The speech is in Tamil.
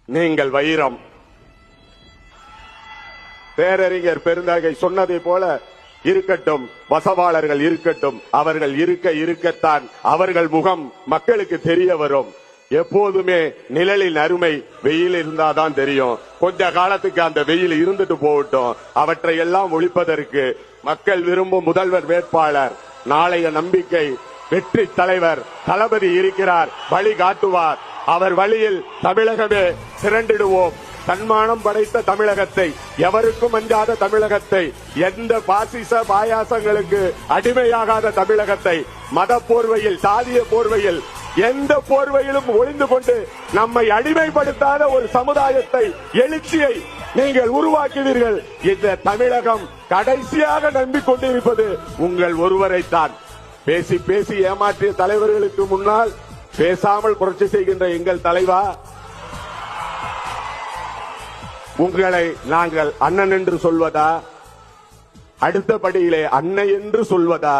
நீங்கள் வைரம். பேரறிஞர் பெருந்தகை சொன்னதை போல இருக்கட்டும், வசவாளர்கள் இருக்கட்டும், அவர்கள் இருக்கத்தான் அவர்கள் முகம் மக்களுக்கு தெரிய வரும். எப்போதுமே நிழலின் அருமை வெயில் இருந்தாதான் தெரியும். கொஞ்ச காலத்துக்கு அந்த வெயில் இருந்துட்டு போகட்டும். அவற்றை எல்லாம் ஒழிப்பதற்கு மக்கள் விரும்பும் முதல்வர் வேட்பாளர், நாளைய நம்பிக்கை வெற்றி தலைவர் தளபதி இருக்கிறார், வழி காட்டுவார். அவர் வழியில் தமிழகமே திரண்டிடுவோம். தன்மானம் படைத்த தமிழகத்தை, எவருக்கும் அஞ்சாத தமிழகத்தை, எந்த பாசிச பாயாசங்களுக்கு அடிமையாகாத தமிழகத்தை, மத போர்வையில் சாதிய போர்வையில் எந்த போர்வையிலும் ஒளிந்து கொண்டு நம்மை அடிமைப்படுத்தாத ஒரு சமுதாயத்தை, எழுச்சியை நீங்கள் உருவாக்குவீர்கள். இந்த தமிழகம் கடைசியாக நம்பிக்கொண்டிருப்பது உங்கள் ஒருவரைத்தான். பேசி பேசி ஏமாற்றிய தலைவர்களுக்கு முன்னால் பேசாமல் புரட்சி செய்கின்ற எங்கள் தலைவா, உங்களை நாங்கள் அண்ணன் என்று சொல்வதா, அடுத்த படியிலே அன்னை என்று சொல்வதா,